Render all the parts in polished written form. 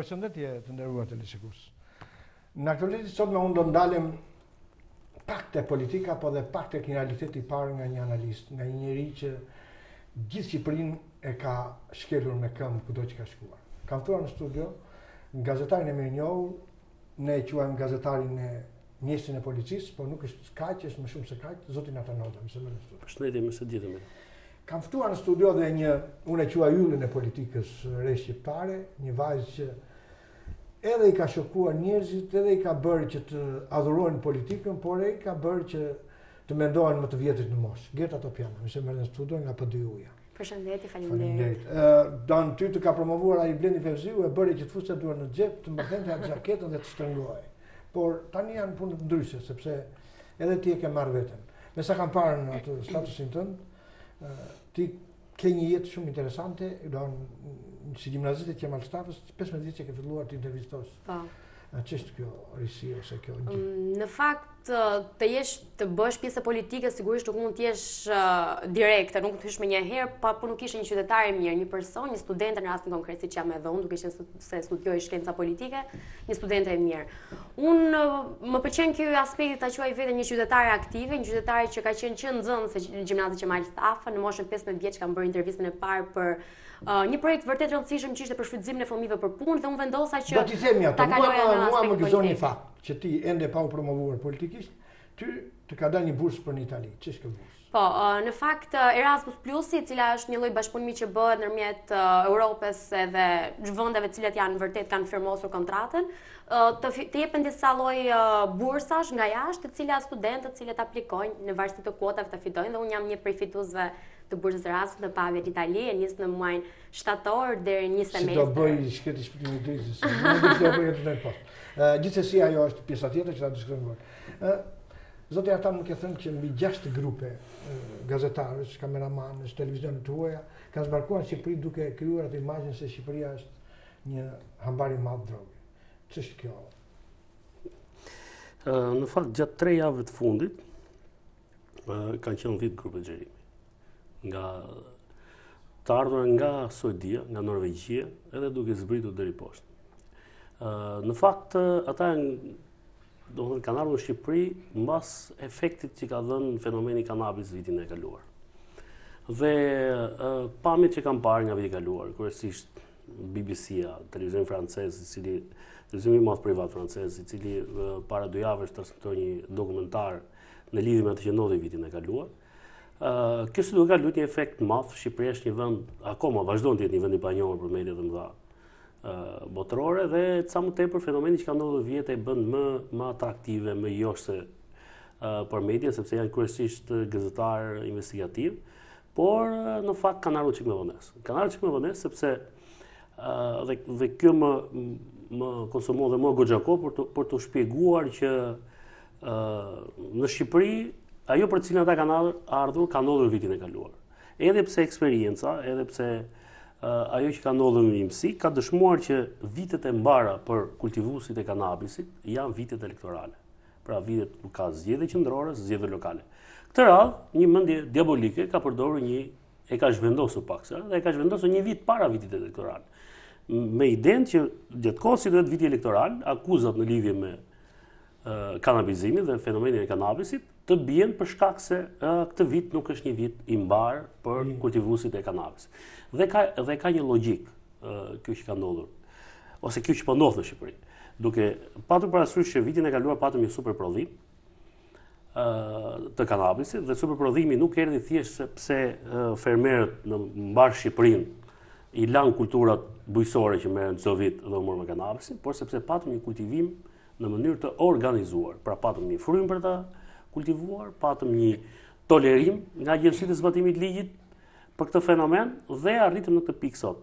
Përshëndetje të nderuar teleshikues. Në aktualitet sot me unë do ndalim pak te politika, po dhe pak tek një realitet I parë nga një analist, nga një njeri që gjithë Shqipërinë e ka shkelur me këmbë kudo që ka shkuar. Kam thënë në studio gazetarin e mirënjohur, ne e quajmë gazetarin e mjeshtrin e policisë, po nuk është kaq, është më shumë se kaq, zoti Natan Hoxha, më së në studio. Përshëndetje, më së ditë. Kam ftuar në studio dhe unë e quaj yllin e politikës re shqiptare, një vajzë që edhe I ka shokuar njerëzit, edhe I ka bërë që të adhurojnë politikën, por I ka bërë që të mendohen më të vjetrit në moshë. Gerta Topiana, më merr në studio nga PDU-ja. Përshëndetje, faleminderit. Don ty të ka promovuar ai Blendi Fevziu, e bëri që të fuste duar në xhep, të mbërthente atë xhaketën dhe të shtrëngohej. Por tani janë punë ndryshe, sepse edhe ti e ke marrë veten. Me sa kam parë në atë statusin tënd, ti ke një jetë shumë interesante, si gjimnaziste që Kemal Stafës, 15 vjet që ke filluar të intervistosh. Po. Ç'është kjo risi ose kjo gjë? Në fakt të bësh pjesë politike sigurisht nuk mund të jesh direkte, nuk të hysh më një herë, po nuk ishe një qytetar I mirë, një person, një studente në rastin konkret siç jam edhe unë, duke qenë se studioj shkenca politike, një studente e mirë. Unë më pëlqen ky aspekti ta quaj veten një qytetare aktive, një qytetare që ka qenë që nxënëse në gjimnazin Kemal Stafa, në moshën 15 vjeç kam bërë intervistën e parë për një projekt vërtet rëndësishëm që ishte për shfrytëzimin e fëmijëve për punë dhe unë vendosa që do t'i themi atë, mua më gëzon një fakt që ti ende pa u promovuar politikisht, ty të ka dalë një bursë për në Itali. Ç'është kjo bursë? Po, në fakt Erasmus Plusi, e cila është një lloj bashkëpunimi që bëhet ndërmjet Europës edhe vendeve të cilat janë vërtet kanë firmosur kontratën, të jepen disa lloj bursash nga jashtë, të cilat studentët të cilët aplikojnë në varësi të kuotave të fitojnë dhe unë jam një prej fituesve të bursës Erasmus në Pavia në Itali, e nis në muajin shtator deri një semestër. Si do bëj shketi shpëtimit të krizës? Nuk do bëj atë në post. Gjithsesi ajo është pjesa tjetër që ta diskutojmë. Zoti Artan nuk e thënë që mbi 6 grupe gazetarësh, kameramanësh, televizionet të huaja kanë zbarkuar në Shqipëri duke krijuar atë imazhin se Shqipëria është një hambar I madh droge. Ç'është kjo? Në fakt gjatë 3 javëve të fundit kanë qenë vit grupe xherimi. Nga të ardhur nga Suedia, nga Norvegjia, edhe duke zbritur deri poshtë. Në fakt ata kanë ardhur në Shqipëri mbas efektit që ka dhënë fenomeni kanabis vitin e kaluar. Dhe pamjet që kam parë nga viti I kaluar, kryesisht BBC-a, televizion francez, televizion I madh privat francez, I cili para 2 javësh transmetoi një dokumentar në lidhje me atë që ndodhi vitin e kaluar. Kjo si duke ka luajtur një efekt madh, Shqipëria është një vend, akoma vazhdon të jetë një vend I panjohur për mediat e mëdha botërore dhe sa më tepër fenomeni që ka ndodhur vjet e bën më atraktive, më joshse për media, sepse janë kryesisht gazetar investigativ, por në fakt kanë ardhur çik me vonesë. Kanë ardhur çik me vonesë sepse dhe kjo më konsumon dhe më goxha kohë për të shpjeguar që në Shqipëri ajo për cilën ata kanë ardhur ka ndodhur vitin e kaluar. Edhe pse eksperienca, edhe pse ajo që ka ndodhur në IMSI ka dëshmuar që vitet e mbara për kultivuesit e kanabisit janë vitet elektorale. Pra vitet ku ka zgjedhje qendrore, zgjedhje lokale. Këtë radhë, një mendje diabolike ka përdorur e ka zhvendosur paksa dhe e ka zhvendosur një vit para vitit elektoral. Me idenë që gjatë kohës që do të viti elektoral, akuzat në lidhje me kanabizimin dhe fenomenin e kanabisit të bien për shkak se këtë vit nuk është një vit I mbar për kultivuesit e kanabisit. Dhe ka një logjik kjo që ka ndodhur, ose kjo që po ndodh në Shqipëri. Duke patur parasysh që vitin e kaluar patëm një superprodhim të kanabisit dhe superprodhimi nuk erdhi thjesht sepse fermerët në mbar Shqipërinë I lanë kulturat bujqësore që merren çdo vit dhe u morën me kanabisin, por sepse patëm një kultivim në mënyrë të organizuar. Pra patëm një frymë për ta kultivuar, patëm një tolerim nga agjencitë e zbatimit ligjit për këtë fenomen dhe arritëm në këtë pikë sot.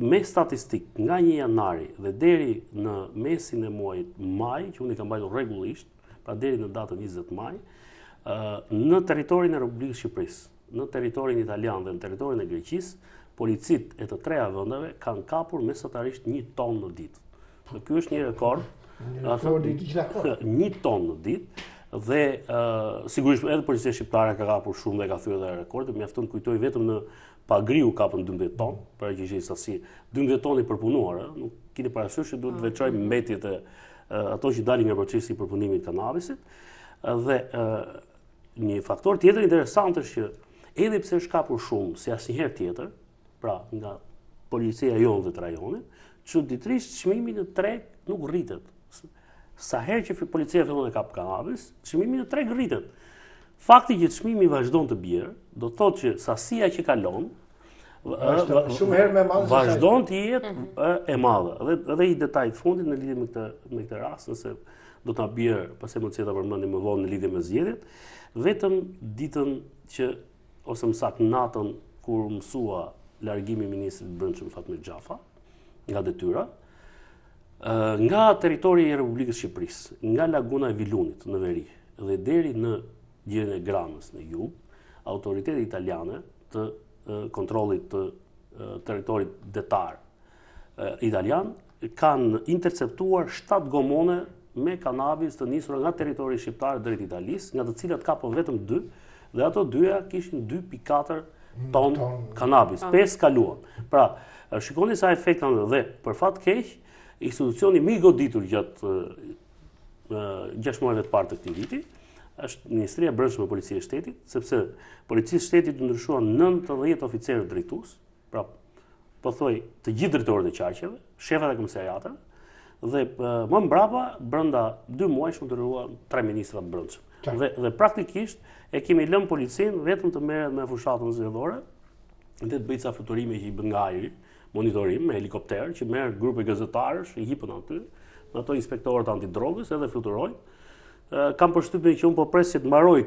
Me statistik nga 1 janari dhe deri në mesin e muajit maj, që unë I kam mbajtur rregullisht, pra deri në datën 20 maj, në territorin e Republikës Shqipërisë, në territorin italian dhe në territorin e Greqisë, policit e të 3 vendeve kanë kapur mesatarisht 1 ton në ditë. Dhe ky është një rekord. 1 ton në ditë. Dhe sigurisht edhe policia shqiptare ka kapur shumë dhe ka thyer edhe rekorde, mjafton kujtoj vetëm në Pagriu kapën 12 ton, për që ishte sasi 12 ton i përpunuar, nuk keni parasysh që duhet të veçojmë mbetjet e ato që dalin nga procesi i përpunimit të kanabisit. Dhe një faktor tjetër interesant është që edhe pse është kapur shumë si asnjëherë tjetër, pra nga policia jonë dhe të rajonit, çuditërisht çmimi në treg nuk rritet. Sa herë që policia fillon të kap kanabis, çmimi në treg rritet. Fakti që çmimi vazhdon të bjerë, do të thotë që sasia që kalon shumë herë më madhe vazhdon të jetë e madhe. Edhe i detaj fundit në lidhje me këtë rast, nëse do ta bjerë pas emocione ta përmendim më vonë në lidhje me zgjedhjet, vetëm ditën që ose më saktë natën kur mësua largimi i ministrit të Brendshëm Fatmir Xhafa nga detyra, nga territori i Republikës Shqipërisë, nga laguna e Vilunit në veri dhe deri në gjirin e Granës në jug, autoritetet italiane të kontrollit të territorit detar italian kanë interceptuar 7 gomone me kanabis të nisura nga territori shqiptar drejt Italisë, nga të cilat kapën vetëm 2, dhe ato dyja kishin 2.4 ton kanabis, 5 kaluan. Pra, shikoni sa efekt kanë dhe për fat keq, institucioni më i goditur gjatë 6 muajve të parë të këtij viti është Ministria e Brendshme e Policisë së Shtetit, sepse Policia e Shtetit u ndryshuan 90 oficerë drejtues, pra pothuaj të gjithë drejtorët e qarqeve, shefat e komisariateve, dhe më mbrapa brenda 2 muajsh u ndryruan 3 ministra të brendshëm. Dhe praktikisht e kemi lënë policinë vetëm të merret me fushatën zgjedhore, dhe të bëjë ca fluturime që i bën nga ajri, monitorim me helikopter, që merr grupe gazetarësh, i hipën aty, me ato inspektorët antidrogës edhe fluturojnë. Kam përshtypjen që unë po pres që të mbaroj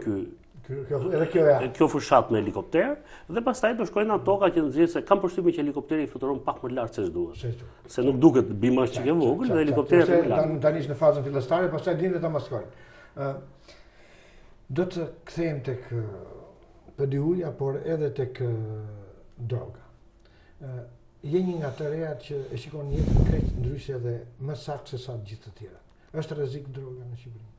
kjo fushat me helikopter dhe pastaj do shkojnë në toka që nxjerrë se kam përshtypjen që helikopteri fluturon pak më lart se ç'duhet. Se nuk duket bimash që ke vogël dhe helikopteri është më lart. Tani në fazën fillestare, pastaj dinë ta maskojnë. Do të kthehemi tek PDU-ja, por edhe tek droga. Je një nga të rejat që e shikon jetën krejt ndryshe dhe më saktë se sa të gjithë të tjera. Është rrezik droga në Shqipëri?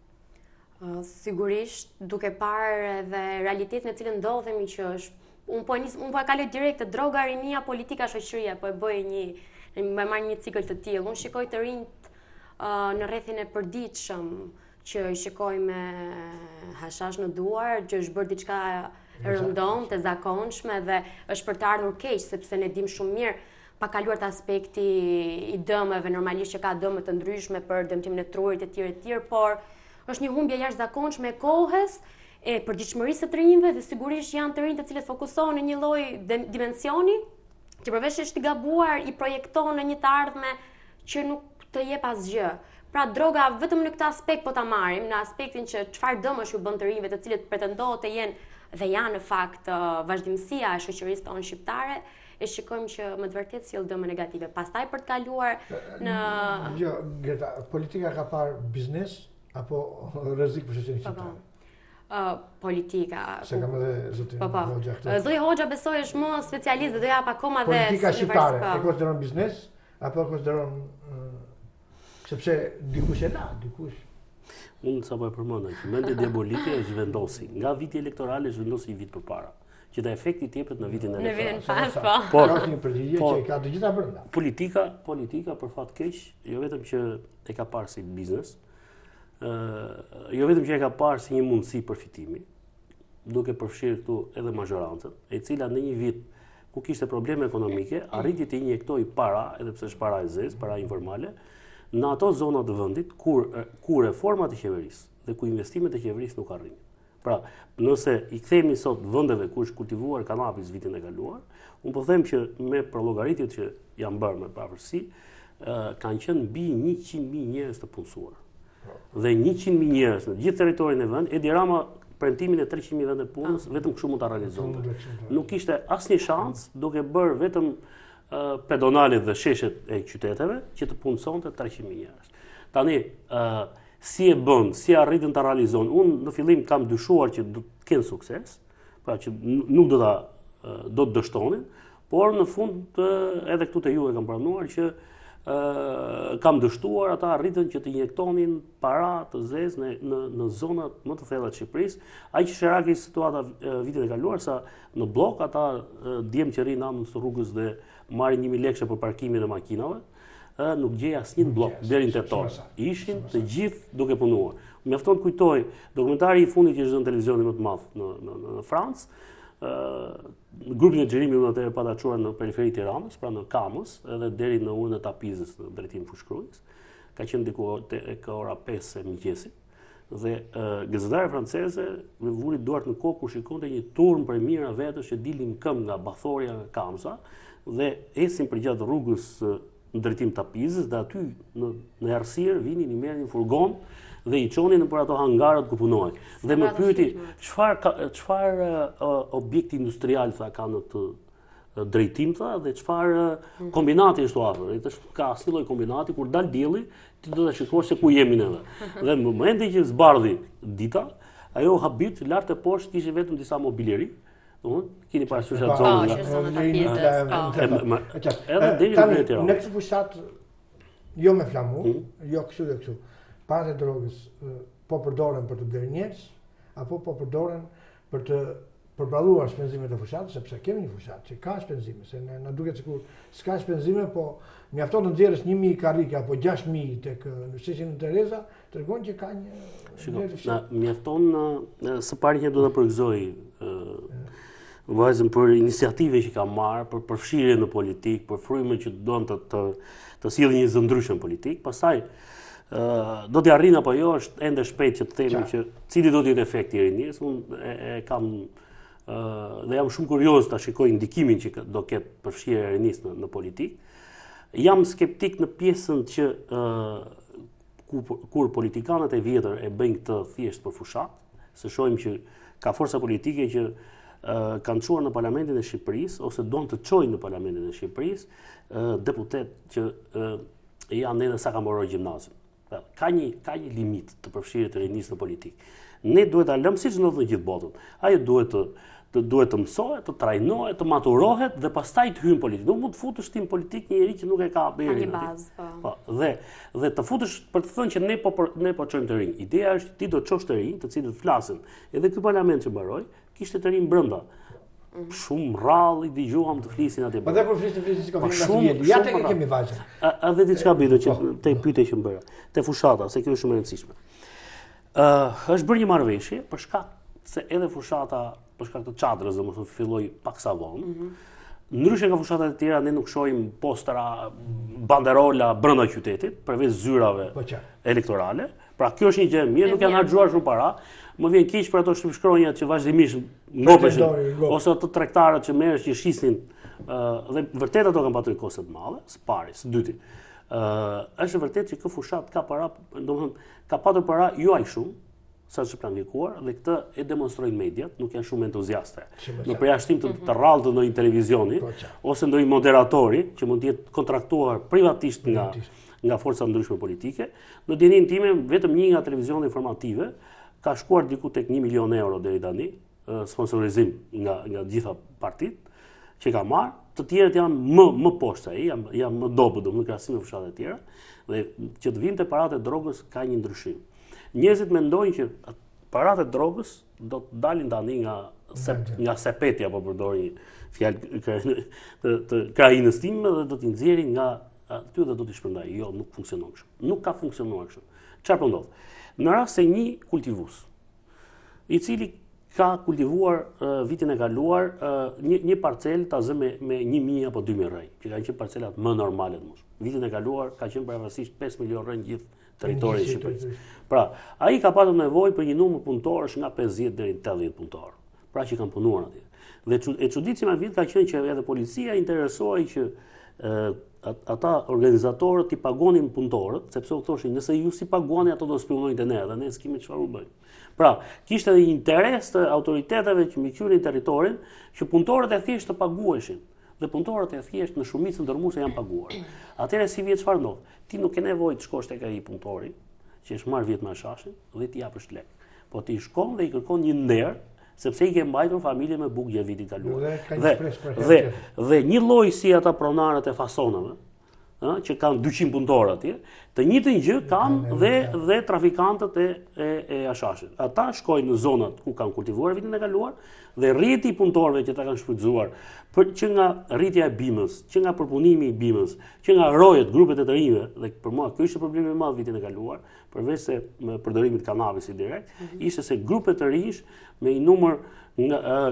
Sigurisht, duke parë edhe realitetin e cilën ndodhemi që është, unë po e kaloj direkt të droga, rinia, politika, shoqëria, po e bëj marr një cikël të tillë. Unë shikoj të rinjt në rrethin e përditshëm që i shikoj me hashash në duar, që është bërë diçka e rëndom, të zakonshme dhe është për të ardhur keq, sepse ne dim shumë mirë pa kaluar të aspekti i dëmeve, normalisht që ka dëme të ndryshme për dëmtimin e trurit e tjerë, por është një humbje jashtëzakonshme e kohës, e përditshmërisë të rinjve dhe sigurisht janë të rinj të cilët fokusohen në një lloj dimensioni që përveç është i gabuar i projekton në një të ardhme që nuk të jep asgjë. Pra droga vetëm në këtë aspekt po ta marrim, në aspektin që çfarë dëmësh u bën të rinjve të cilët pretendohet të jenë dhe janë në fakt vazhdimësia e shoqërisë tonë shqiptare, e shikojmë që më të vërtet sjell dëme negative. Pastaj për të kaluar në Jo, Greta, politika ka parë biznes apo rrezik për shoqërinë shqiptare? Politika. Se kam edhe zotin Hoxha këtu. Zoti Hoxha besoj është më specialist dhe do jap akoma dhe politika shqiptare e konsideron biznes apo konsideron sepse dikush e la, dikush. Unë sapo e përmenda që mendja diabolike është vendosi. Nga viti elektoral është vendosi një vit përpara. Që ta efekti jepet në vitin elektoral. Në vitin pas, po. Por ka një përgjigje që ka të gjitha brenda. Politika për fat keq, jo vetëm që e ka parë si biznes, jo vetëm që e ka parë si një mundësi përfitimi, duke përfshirë këtu edhe mazhorancën, e cila në një vit ku kishte probleme ekonomike, arriti të injektoi para, edhe pse është para e zezë, para informale, në ato zona të vendit ku reformat e qeverisë dhe ku investimet e qeverisë nuk arrinin. Pra, nëse i kthehemi sot vendeve ku është kultivuar kanabis vitin e kaluar, unë po them që me llogaritjet që janë bërë me pavarësi, kanë qenë mbi 100.000 njerëz të punësuar. Dhe 100.000 njerëz në gjithë territorin e vendit, Edi Rama premtimin e 300.000 vende punës vetëm kështu mund ta realizonte. Nuk kishte asnjë shans duke bërë vetëm pedonalet dhe sheshet e qyteteve që të punësonte 300.000 njerëz. Tani si e bën, si arritën ta realizojnë. Unë në fillim kam dyshuar që do të kenë sukses, pra që nuk do të dështonin, por në fund edhe këtu te ju e kam pranuar që kam dështuar, ata arritën që të injektonin para të zezë në zonat më të thella të Shqipërisë. Ai që shëraki situata vitin e kaluar sa në blok ata djem që rinë anës rrugës dhe marrin 1000 lekë për parkimin e makinave, nuk gjej asnjë blok deri në tetor. Ishin të gjithë duke punuar. Mjafton kujtoj dokumentari i fundit që është në televizionin më të madh në Francë. Grupin e xhirimit unë atëherë pata çuar në periferi Tiranës, pra në Kamës, edhe deri në urën e Tapizës në drejtim Fushkruajës. Ka qenë diku tek ora 5 e mëngjesit. Dhe gazetare franceze më vuri duart në kokë kur shikonte një turm për mira vetësh që dilin këmbë nga Bathoria nga Kamsa dhe ecin përgjatë rrugës në drejtim Tapizës dhe aty në errësirë vinin i merrin furgon dhe i çonin nëpër ato hangarët ku punohej. Dhe më pyeti çfarë objekti industrial tha ka në të drejtim tha dhe çfarë kombinati është afër. Ka asnjë lloj kombinati kur dal dielli ti do ta shikosh se ku jemi neve. Dhe në momentin që zbardhi dita, ajo habit lart e poshtë kishte vetëm disa mobileri. Keni parasysh atë zonë. Edhe deri në Tiranë. Në këtë fushat jo me flamu, jo kështu dhe kështu. Paratë e drogës po përdoren për të blerë njerëz, apo po përdoren për të përballuar shpenzimet e fushatës, sepse kemi një fushatë që ka shpenzime, se na duket sikur s'ka shpenzime, po mjafton të nxjerrësh 1000 karrike apo 6000 tek në sheqin e Tereza, tregon që ka një mjafton së pari që do ta përgëzoj vajzën për iniciative që ka marrë, për përfshirje në politikë, për frymën që don të sjellë një zëndryshëm politik, pastaj do t'i arrin apo jo është ende shpejt që të themi që cili do të jetë efekti i rinisë. Unë e kam dhe jam shumë kurioz ta shikoj ndikimin që do ketë përfshirja e rinisë në politikë. Jam skeptik në pjesën që kur politikanët e vjetër e bëjnë këtë thjesht për fushat, se shohim që ka forca politike që kanë çuar në Parlamentin e Shqipërisë ose don të çojnë në Parlamentin e Shqipërisë deputet që janë edhe sa ka mboroj gjimnazin. Ka një limit të përfshirjes të rinisë në politikë. Ne duhet ta lëmë siç ndodh në gjithë botën. Ajo duhet të mësohet, të trajnohet, të maturohet dhe pastaj të hyjë në politikë. Nuk mund të futesh ti në politikë një njerëz që nuk e ka një bazë. Po. Dhe të futesh për të thënë që ne po çojmë të rinj. Ideja është ti do të çosh të rinj, të cilët flasin. Edhe ky parlament që mbaroi, kishte të rinj brenda. Shumë rrallë i dëgjuam të flisin atje. Po dhe kur flisin si konflikt ja tek kemi vajzën. Edhe diçka bëjë që te pyetja që më bëra, te fushata, se kjo është shumë e rëndësishme. Është bërë një marrëveshje për shkak se edhe fushata për shkak të çadrës, domethënë filloi paksa vonë. Ndryshe nga fushatat e tjera ne nuk shohim postera, banderola brenda qytetit, përveç zyrave elektorale. Pra kjo është një gjë e mirë, nuk janë harxuar shumë para. Më vjen keq për ato shkronjat që vazhdimisht ngopeshin ose ato tregtarët që merresh që shisnin dhe vërtet ato kanë patur koste të mëdha, së pari, së dyti. Është vërtet që ky fushat ka para, domethënë ka patur para jo aq shumë sa që planifikuar dhe këtë e demonstrojnë mediat, nuk janë shumë entuziaste. Në përjashtim të rrallë të ndonjë televizioni ose ndonjë moderatori që mund të jetë kontraktuar privatisht nga forca ndryshme politike, në dinin time vetëm një nga televizionet informative ka shkuar diku tek 1 milion euro deri tani, sponsorizim nga gjitha partitë që ka marrë, të tjerët janë më poshtë ai, janë më dobët në krahasim me fushatat e tjera, dhe që të vinte paratë e drogës ka një ndryshim. Njerëzit mendojnë që paratë e drogës do të dalin tani nga sepeti apo përdor një fjalë të krahinës time dhe do t'i nxjerrin nga aty dhe do t'i shpërndaj. Jo, nuk funksionon kështu. Nuk ka funksionuar kështu. Çfarë po ndodh? Në rast se një kultivues i cili ka kultivuar vitin e kaluar një parcelë ta zë me 1000 apo 2000 rrej, që kanë qenë parcelat më normale të mosh. Vitin e kaluar ka qenë pavarësisht 5 milion rrej gjithë territori i Shqipërisë. Pra, ai ka patur nevojë për një numër punëtorësh nga 50 deri në 80 punëtorë. Pra që kanë punuar atje. Dhe e çuditshme vit ka qenë që edhe policia interesohej që ata organizatorët i pagonin punëtorët, sepse u thoshin nëse ju si paguani ato do spionojnë te ne dhe ne s'kemi çfarë u bëjmë. Pra, kishte edhe një interes të autoriteteve që mbikëqyrnin territorin që punëtorët e thjesht të paguheshin. Dhe punëtorët e thjesht në shumicën dërmuese janë paguar. Atëherë si vjet çfarë ndodh? Ti nuk ke nevojë të shkosh tek ai punëtori, që është marr vjet me shashin, dhe ti japësh lek. Po ti shkon dhe i kërkon një nder, sepse i ke mbajtur familje me bukë vitin kaluar. Dhe një lloj si ata pronarët e fasonave, që kanë 200 punëtorë atje, të njëjtën gjë kanë dhe trafikantët e Ashashit. Ata shkojnë në zonat ku kanë kultivuar vitin e kaluar dhe rrjeti i punëtorëve që ta kanë shfrytzuar që nga rritja e bimës, që nga përpunimi i bimës, që nga rojet, grupet e të rinjve, dhe për mua ky ishte problemi i madh vitin e kaluar, përveç se me përdorimit të kanabisit direkt, ishte se grupet të rinj me një numër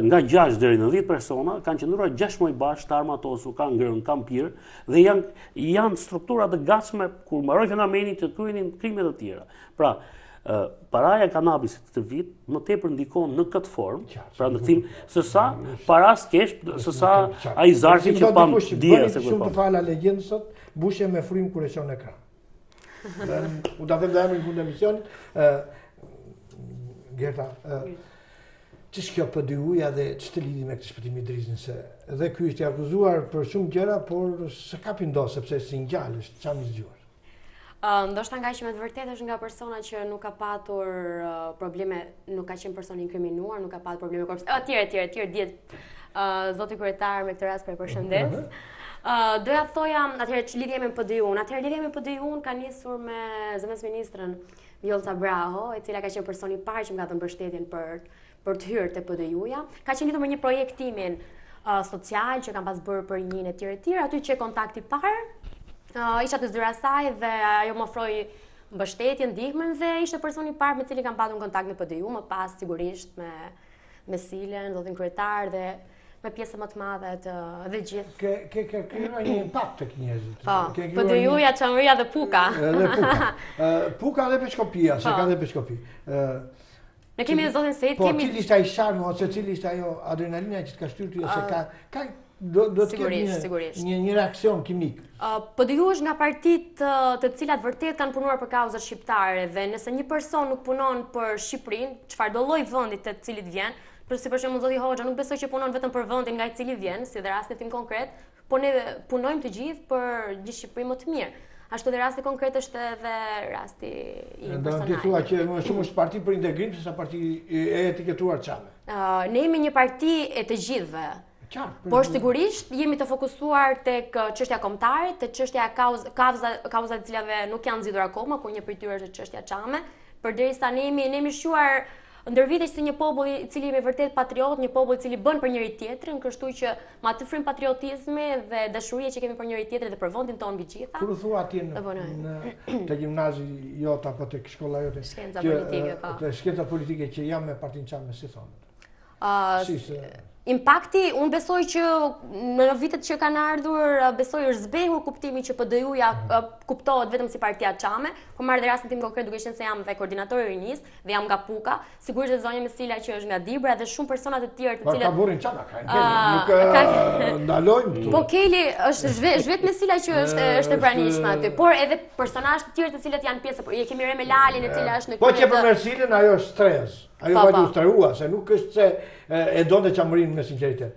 nga 6 deri në 10 persona kanë qëndruar 6 muaj bashkë, të armatosur, kanë ngrënë, kanë pirë dhe janë struktura të gatshme kur mbaroj fenomeni të kryenin krime të tjera. Pra, paraja e kanabisit këtë vit më tepër ndikon në këtë formë, pra në kthim sesa para skesh, sesa ai zarfi që pam dia se shumë të fala legjendë sot, mbushe me frym kur e shon ekran. U ta them dhe emrin kund emisionit, Gerta, ç'është kjo PDU-ja dhe ç'të lidhi me këtë shpëtim i Drizin, se edhe ky është i akuzuar për shumë gjëra, por se kapi ndo sepse si ngjall është çam i zgjuar. Ndoshta nga që me të vërtetë është nga persona që nuk ka patur probleme, nuk ka qenë person inkriminuar, nuk ka patur probleme korpsi, etj, diet zoti kryetar me këtë rast për përshëndes. Doja thoja atëherë që lidhje me PDU-n. Atëherë lidhja me PDU-n ka nisur me zëvendës ministrën Vjollca Braho, e cila ka qenë personi i parë që më ka dhënë mbështetjen për të hyrë te PDU-ja. Ka qenë lidhur me një projektimin social që kanë pas bërë për rinjin e tjerë, aty që kontakti i parë isha të zyra saj dhe ajo më ofroi mbështetjen, ndihmën dhe ishte personi i parë me cilin kam patur kontakt në PDU, më pas sigurisht me Silen, zotin kryetar dhe me pjesë më të madhe dhe gjithë. Ke krijuar një impakt tek njerëzit. Po, PDU-ja, Çamëria dhe Puka. Dhe Puka. Puka dhe Peshkopia, se ka dhe Peshkopi. Ne kemi zotin Sejt, kemi... Po, cili ishte ai sharmi, ose cili ishte ajo adrenalina që të ka shtyr ty, ose do të ketë një reakcion kimik. PDU është nga partitë të cilat vërtet kanë punuar për kauzat shqiptare dhe nëse një person nuk punon për Shqipërinë, çfarëdo lloj vendi të cilit vjen, për si për shembull zoti Hoxha nuk besoj që punon vetëm për vendin nga i cili vjen, si dhe rastin tim konkret, po ne punojmë të gjithë për një Shqipëri më të mirë. Ashtu dhe rasti konkret është edhe rasti i personajit. Ti thua që më shumë është parti për integrim, se sa parti e etiketuar Çame. Ne jemi një parti e të gjithëve. Por sigurisht jemi të fokusuar tek çështja kombëtare, tek çështja kauzat të cilave nuk janë zgjidhur akoma, ku një prej tyre është çështja Çame, përderisa ne jemi shquar ndër vite si një popull i cili jemi vërtet patriot, një popull i cili bën për njëri tjetrin, kështu që me atë frym patriotizmi dhe dashurie që kemi për njëri tjetrin dhe për vendin tonë mbi gjitha. Kur u thua atje te gjimnazi jot apo tek shkolla jote? Shkenca politike, po. Te shkenca politike që jam me partinë Çame, si thonë? Impakti, unë besoj që në vitet që kanë ardhur, besoj është zbehur kuptimi që PDU-ja kuptohet vetëm si partia Çame, por marrë dhe rastin tim konkret duke qenë se jam dhe koordinatori i rinis dhe jam nga Puka, sigurisht dhe zonja Mesila që është nga Dibra dhe shumë persona të tjerë të cilët... Ka burrin Çame, nuk ndalojmë këtu. Po Keli, është vetë Mesila që është e pranishme aty, por edhe personazh të tjerë të cilët janë pjesë, e kemi Reme Lalin e cila është në Po që për Mersilën ajo është stres. Ajo vajtë ustrarua, se nuk është se e donte Çamërinë me sinqeritet.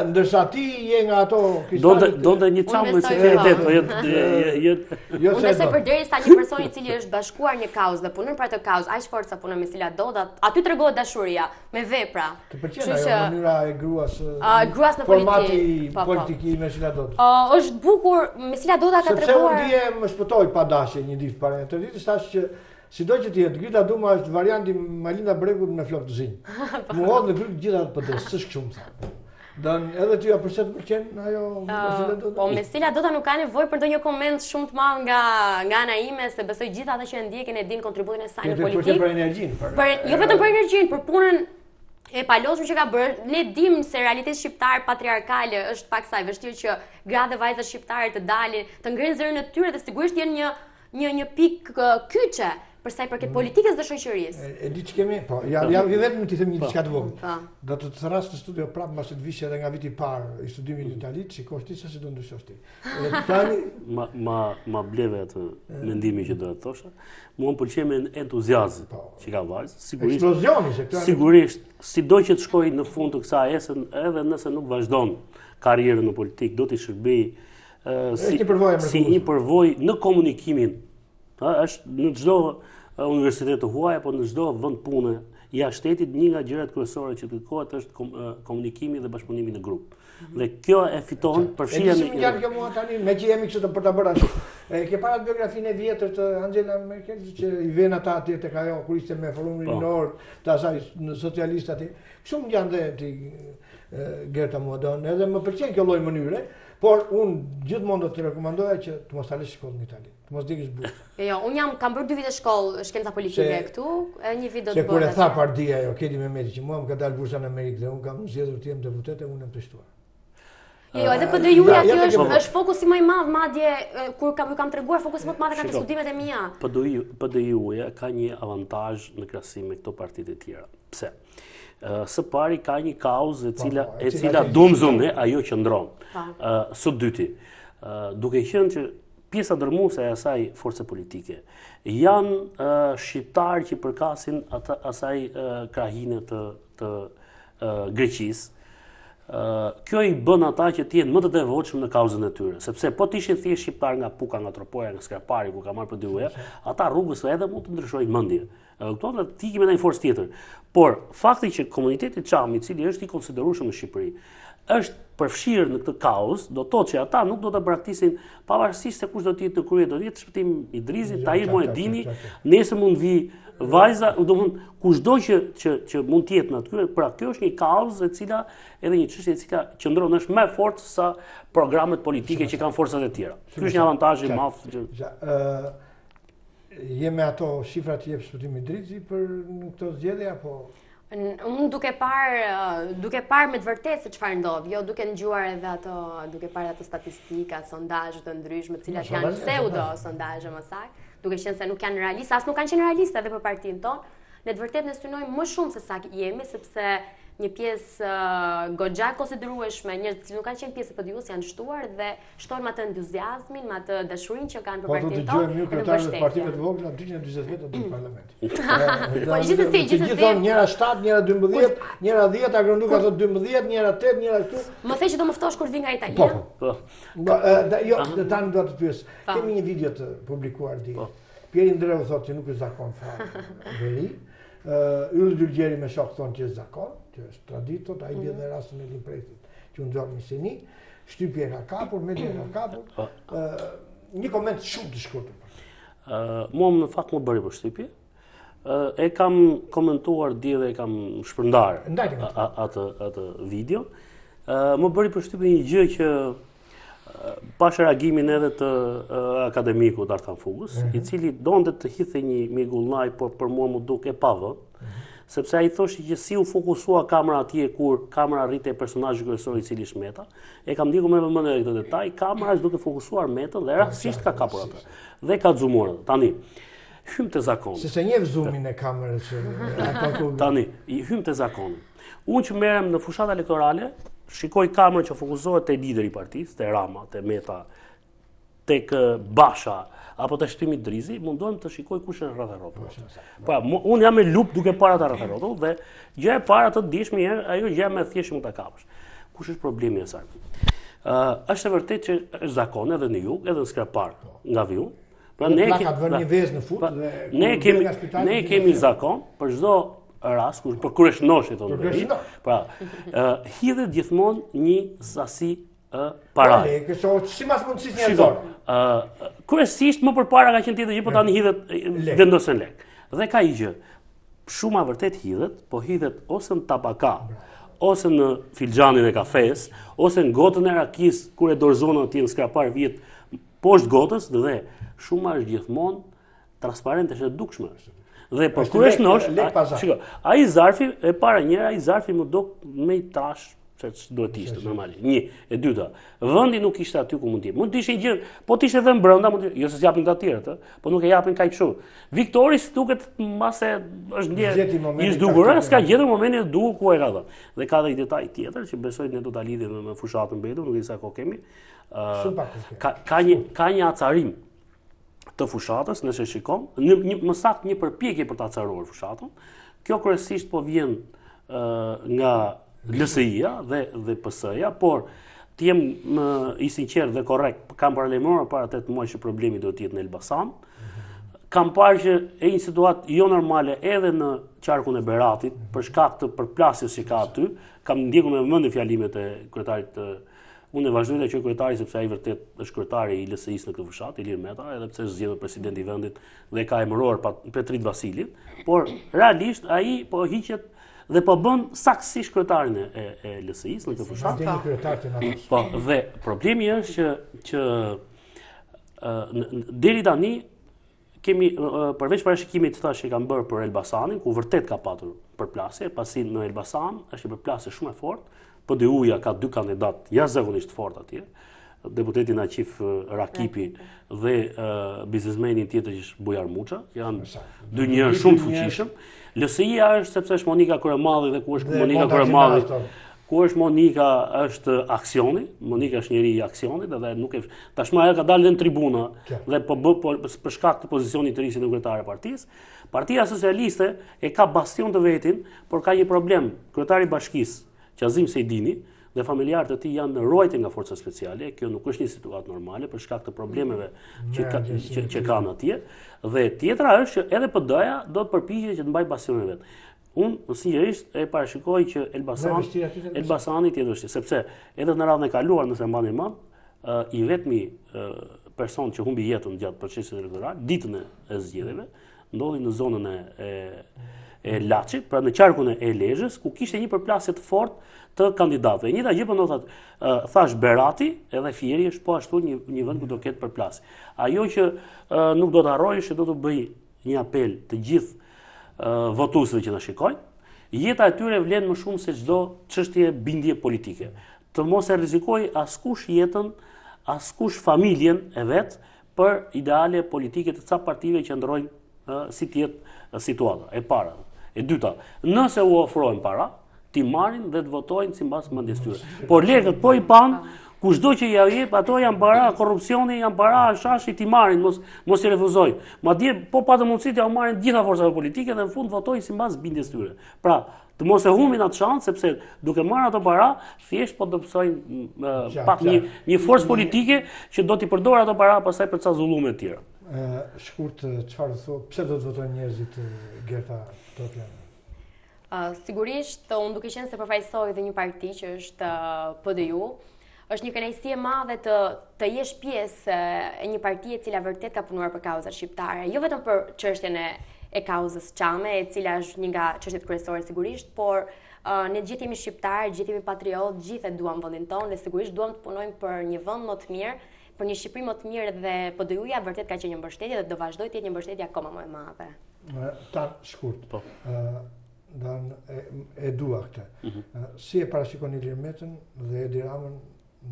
Ndërsa ti je nga ato donte një çam me sinqeritet, po jetë. Unë besoj përderisa një person i cili është bashkuar një kauzë dhe punon për atë kauzë, aq fort sa punon me Sila Doda, aty tregohet dashuria me vepra. Të pëlqen ajo mënyra e gruas në formati politik i me Sila Doda. Është bukur, me Sila Doda ka treguar. Sepse unë më shpëtoi pa dashje një ditë para. Të ditës thash që sido që t'jetë, Grita Duma është varianti Malinda Bregut me flokë të zinj. Mu hodhë në Grita gjitha të pëtës, s'është shumë tha. Edhe ty ja përse të përqen ajo Mesila Doda? Po Mesila Doda nuk ka nevojë për ndonjë koment shumë të madh nga ana ime, se besoj gjithë ata që e ndjekin e din kontributin e saj në politikë. Për energjinë. Jo vetëm për energjinë, për punën e palosur që ka bërë. Ne dim se realiteti shqiptar patriarkale është pak sa e vështirë që gratë dhe vajzat shqiptare të dalin, të ngrenë zërin e tyre dhe sigurisht janë një pikë kyçe për sa i përket politikës dhe shoqërisë. E di që kemi, po, jam vetëm ti them një diçka të vogël. Do të thras në studio prapë mbas të vish edhe nga viti i parë i studimit në Itali, shikosh ti se si do ndryshosh ti. Tani ma bleve atë mendimi që do të thosha. Mua më pëlqen me entuziazëm që ka vajzë. Sigurisht, sido që të shkojë në fund të kësaj esën, edhe nëse nuk vazhdon karrierën në politikë, do t'i shërbej si një përvojë në komunikimin. Është në çdo universitet të huaj apo në çdo vend pune jashtë shtetit, një nga gjërat kryesore që kërkohet është komunikimi dhe bashkëpunimi në grup. Dhe kjo e fiton përfshirjen e një kjo mua tani, me që jemi kështu për ta bërë ashtu. Ke para biografinë e vjetër të Angela Merkel që i vjen ata atje tek ajo kur ishte me forumin minor të asaj në socialistë aty. Shumë janë dhe ti Gerta Modon, edhe më pëlqen kjo lloj mënyre, por unë gjithmonë do të rekomandoja që të mos talesh shkollën në Itali. Të mos dikësh burr. Jo, unë kam bërë 2 vite shkollë shkenca politike këtu, edhe 1 vit do të bëj. Se kur e tha partia ajo, Kedi Mehmeti që mua më ka dalë bursa në Amerikë dhe unë kam zgjedhur të jem deputete, unë jam të shtuar. Jo, edhe PDU-ja aty është fokusi më i madh, madje kur kam treguar fokusi më të madh kanë te studimet e mia. PDU-ja ka një avantazh në krahasim me këto partitë e tjera. Pse? Së pari ka një kauzë e cila dumzun ajo qëndron. Së dyti, duke qenë që pjesa dërmuese e asaj force politike janë shqiptarë që përkasin asaj krahine të Greqisë. Kjo i bën ata që të jenë më të devotshëm në kauzën e tyre, sepse po të ishin thjesht shqiptar nga Puka, nga Tropoja, nga Skrapari, ku ka marrë PDU-ja, ata rrugës edhe mund të ndryshojnë mendje. Kupton, ti ke me një forcë tjetër. Por fakti që komuniteti Çami, i cili është i konsiderueshëm në Shqipëri, është përfshirë në këtë kauzë, do të thotë që ata nuk do të braktisin pavarësisht se kush do të jetë në krye, do të jetë Shpëtim Idrizi, Tahir Muhedini, nesër mund vi vajza, domthon kushdo që mund të jetë në aty, pra kjo është një kauzë e cila edhe një çështje e cila qëndron është më e fortë sa programet politike që kanë forcat e tjera. Ky është një avantazh i madh që jemi ato shifrat që jep Shpëtim Idrizi për këto zgjedhje apo unë duke parë me të vërtetë se çfarë ndodh, jo duke ngjuar edhe duke parë ato statistika, sondazhe të ndryshme, të cilat janë pseudo sondazhe më saktë, duke qenë se nuk janë realiste, as nuk kanë qenë realiste edhe për partinë tonë, ne të vërtetë ne synojmë më shumë se sa jemi, sepse një pjesë goxha konsiderueshme, njerëz që nuk kanë qenë pjesë e PDU-s janë shtuar dhe shtojnë me atë entuziazmin, me atë dashurinë që kanë për partinë tonë. Po do të dëgjojmë mirë kryetarët e partive të vogla 240 vjet në parlament. Po gjithsesi. Gjithmonë njëra 7, njëra 12, njëra 10, Agronduka thotë 12, njëra 8, njëra këtu. Më the që do më ftosh kur vi nga Italia? Po. Jo, tani do të pyes. Kemi një video të publikuar di. Pieri Ndreu thotë që nuk është zakon fare veri. Ylli Dylgjeri me shok thonë që është zakon, që është traditot, a i bje dhe rasën e Limpretit, që unë gjorë një seni, shtypje ka kapur, media ka kapur, një koment shumë të shkurtër. Mua në fakt më bëri për shtypje, e kam komentuar di dhe e kam shpërndar atë video, më bëri për shtypje një gjë që pash reagimin edhe të akademikut Artan Fugës, i cili donte të hidhte një migullnaj, por për mua më duk e pavën, sepse ai thoshte që si u fokusua kamera atje kur kamera rrite personazhi kryesor i cili është Meta. E kam ndjekur me vëmendje këtë detaj, kamera është duke fokusuar Metën dhe rastësisht ka kapur atë. Dhe ka zoomuar atë. Tani hym te zakoni. Se njeh zoomin e kamerës Tani hym te zakoni. Unë që merrem në fushat elektorale, shikoj kamerën që fokusohet te lideri i partisë, te Rama, te Meta, tek Basha apo te Shpëtim Idrizi, mundohem të shikoj kush është rreth rrotullit. Po, unë jam me lup duke parë ata rreth rrotullit dhe gjë e para të dishmi ajo gjë më thjesht mund ta kapësh. Kush është problemi i saj? Është e vërtetë që është zakon edhe në jug, edhe në Skrapar, nga Viu. Pra ne kemi zakon për çdo rast për kryeshnoshi thonë. Pra, hidhet gjithmonë një sasi paraje. Si mas mundësis një dorë? Kryesisht më përpara ka qenë tjetër gjë, po tani hidhet vendosen lek. Dhe ka një gjë, shumë vërtet hidhet, po hidhet ose në tabaka, ose në filxhanin e kafes, ose në gotën e rakis, kur e dorëzon atje në Skrapar vjet poshtë gotës, dhe shumë është gjithmonë transparente, është e dukshme. Dhe për kryeshnosh, shiko, ai zarfi e para njëra, ai zarfi më duk me i trash që duhet të ishte normalisht. Një, e dyta, vendi nuk ishte aty ku mund të jetë. Mund të ishte gjë, po të ishte edhe brenda, jo se japin të tjerët, po nuk e japin kaq kështu. Viktoris duket mase është ndjer i zgjuar, s'ka gjetur momentin e duhur ku e ka dhënë. Dhe ka edhe një detaj tjetër që besoj ne do ta lidhim me fushatën Bedu, nuk e di sa kohë kemi. Ka një acarim të fushatës, nëse shikon, më saktë një përpjekje për të acaruar fushatën. Kjo kryesisht po vjen nga LSI-ja dhe PS-ja, por të jem i sinqert dhe korrekt, kam paralajmëruar para 8 muaj që problemi do të jetë në Elbasan. kam parë që e një situatë jo normale edhe në qarkun e Beratit, për shkak të përplasjes që ka aty, kam ndjekur me vëmendje fjalimet e kryetarit unë e vazhdoj të qoj kryetari sepse ai vërtet është kryetari i LSI-s në këtë fushat, Ilir Meta, edhe pse është zgjedhur presidenti i vendit dhe ka emëruar Petrit Vasilit, por realisht ai po hiqet dhe po bën saktësisht kryetarin e LSI-s në këtë fushat. Po, dhe problemi është që deri tani kemi përveç parashikimit të tash që kanë bërë për Elbasanin, ku vërtet ka patur përplasje, pasi në Elbasan është një përplasje shumë e fortë. PDU-ja ka 2 kandidat jashtëzakonisht fort atje, deputeti Naqif Rakipi dhe biznesmeni tjetër që është Bujar Muça, janë 2 njerëz shumë të fuqishëm. LSI-ja është sepse është Monika Kurëmalli dhe ku është Monika Kurëmalli, ku është Monika është aksioni, Monika është njeri i aksionit dhe nuk e tashmë ajo ka dalë në tribuna dhe për shkak të pozicionit të ri si kryetare e partisë. Partia Socialiste e ka bastion të vetin, por ka një problem. Kryetari i bashkisë Qazim Sejdini dhe familjarët e tij janë në ruajtje nga forca speciale. Kjo nuk është një situatë normale për shkak të problemeve që kanë atje. Dhe tjetra është që edhe PD-ja do të përpiqet që të mbajë bastionin e vet. Unë sinqerisht e parashikoj që Elbasani tjetër vështirë, sepse edhe në radhën e kaluar nëse mbani mend, i vetmi person që humbi jetën gjatë procesit elektoral, ditën e zgjedhjeve, ndodhi në zonën e Laçit, pra në qarkun e Lezhës, ku kishte një përplasje të fortë të kandidatëve. Njëta gjë po ndodhat, thash Berati, edhe Fieri është po ashtu një vend ku do ketë përplasje. Ajo që nuk do të harroj është që do të bëj një apel të gjithë votuesve që na shikojnë. Jeta e tyre vlen më shumë se çdo çështje bindje politike. Të mos e rrezikoj askush jetën, askush familjen e vet për ideale politike të ca partive që ndrojnë si të jetë situata. E para. E dyta, nëse u ofrojnë para, ti marrin dhe të votojnë sipas mendjes tyre. Por lekët po i pan, kushdo që ja jep, ato janë para korrupsioni, janë para shashi, ti marrin, mos i refuzojnë. Madje po patë mundësi t'ja u marrin gjitha forcat politike dhe në fund votojnë sipas bindjes tyre. Pra, të mos e humbin atë shans, sepse duke marrë ato para, thjesht po do pësojnë pak një forcë politike që do t'i përdorë ato para pastaj për ca zullume të tjera. Shkurt, çfarë thua, pse do të votojnë njerëzit Gerta Topjan? Sigurisht, unë duke qenë se përfaqësoj dhe një parti që është PDU, është një kënaqësi e madhe të jesh pjesë e një partie e cila vërtet ka punuar për kauzat shqiptare, jo vetëm për çështjen e kauzës Çame, e cila është një nga çështjet kryesore sigurisht, por ne gjithë jemi shqiptarë, gjithë jemi patriotë, gjithë e duam vendin tonë dhe sigurisht duam të punojmë për një vend më të mirë, për një Shqipëri më të mirë dhe PDU-ja vërtet ka qenë një mbështetje dhe do vazhdoj të jetë një mbështetje akoma më e madhe. Shkurt. E dua këtë. Si e parashikon Ilir Metën dhe Edi Ramën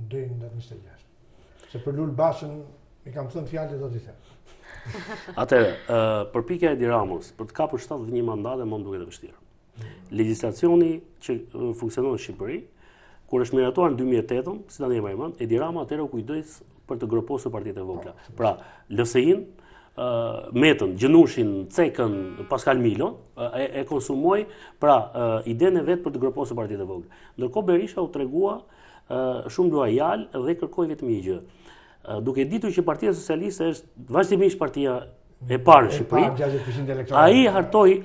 deri në datën 26? Se për Lul Bashën i kam thënë fjalë do t'i them. Atëherë, përpikja e Edi Ramës për të kapur 71 mandate mund duket e vështirë. Legjislacioni që funksionon në Shqipëri, kur është miratuar në 2008, si tani e mbaj mend, Edi Rama atëherë u kujdes për të groposur partitë e vogla. Pra, LSI-n, Metën, Gjënushin, Cekën, Pascal Milon, e konsumoi pra idenë e vet për të groposur partitë e vogla. Ndërkohë Berisha u tregua shumë luajal dhe kërkoi vetëm një gjë. Duke ditur që Partia Socialiste është vazhdimisht partia e parë në Shqipëri,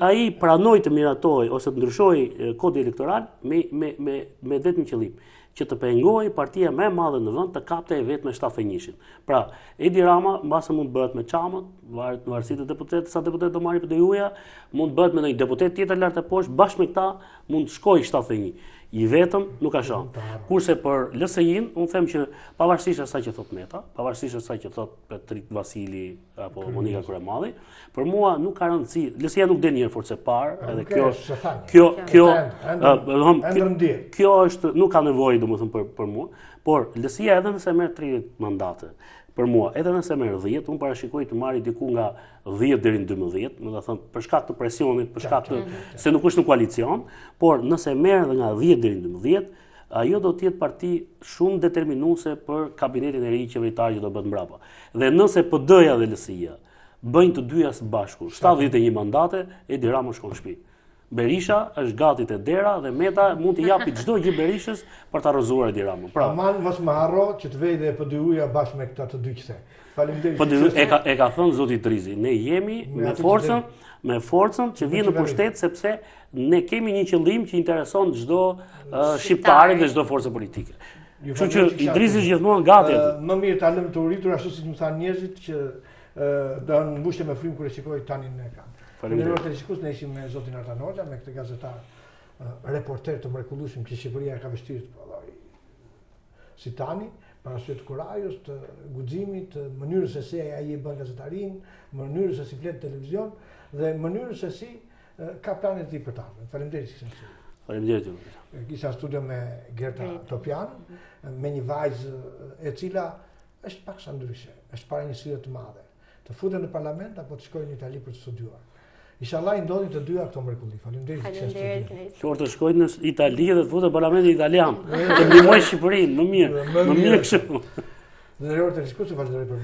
ai pranoi të miratoi ose të ndryshoi kodin elektoral me vetëm qëllim që të pengojë partia më e madhe në vend të kapte e vetë me 71-shin. Pra, Edi Rama mbase mund bëhet me Çamën, varet në varësi të deputetëve, sa deputet do marrë PDU-ja, mund bëhet me një deputet tjetër lart e poshtë, bashkë me këta mund shkojë 71. I vetëm nuk ka shans. Kurse për LSI-n, unë them që pavarësisht asaj që thot Meta, pavarësisht asaj që thot Petrit Vasili apo Monika Kurëmalli, për mua nuk ka rëndësi. LSI-ja nuk del një forcë e parë, edhe kjo është nuk ka nevojë domethënë për mua, por LSI-ja edhe nëse merr 30 mandate, për mua, edhe nëse merr 10, unë parashikoj të marrë diku nga 10 deri në 12, më thënë për shkak të presionit, për shkak të se nuk është në koalicion, por nëse merr edhe nga 10 deri në 12, ajo do të jetë parti shumë determinuese për kabinetin e ri qeveritar që do bëhet mbrapa. Dhe nëse PD-ja dhe LSI-ja bëjnë të dyja së bashku 71 mandate, Edi Rama shkon në shtëpi. Berisha është gati te dera dhe Meta mund t'i japi çdo gjë Berishës për ta rrozuar Edi Ramën. Pra, mos më harro që të vej dhe PDU-ja bashkë me këta të dy qse. Faleminderit. E ka thënë zoti Trizi, ne jemi me forcën që vjen në pushtet sepse ne kemi një qëllim që intereson çdo shqiptari dhe çdo forcë politike. Kështu që Idrizi është gjithmonë gati aty. Më mirë ta lëm të uritur ashtu siç më thanë njerëzit që do në mbushje me frymë kur e shikoj tani në ekran. Faleminderit televizionist, ne ishim me zotin Artan Hoxha, me këtë gazetar reporter të mrekullueshëm që Shqipëria ka vështirë të prodhoj si tani, për arsye të kurajës, të guximit, të mënyrës se si ai e bën gazetarin, mënyrës se si flet televizion dhe mënyrës se si ka planet i për ta. Faleminderit që kishim. Faleminderit. Kisha studio me Gerta Topian, me një vajzë e cila është paksa ndryshe, është para një sfide të madhe, të futen në parlament apo të shkojnë në Itali për të studiuar. Inshallah i ndodhin të dyja këto mrekulli. Faleminderit. Qoftë të shkojnë në Itali dhe të futen në parlamentin italian, të ndihmojnë Shqipërinë, më mirë kështu. Dhe në orë të diskusit, vazhdoj për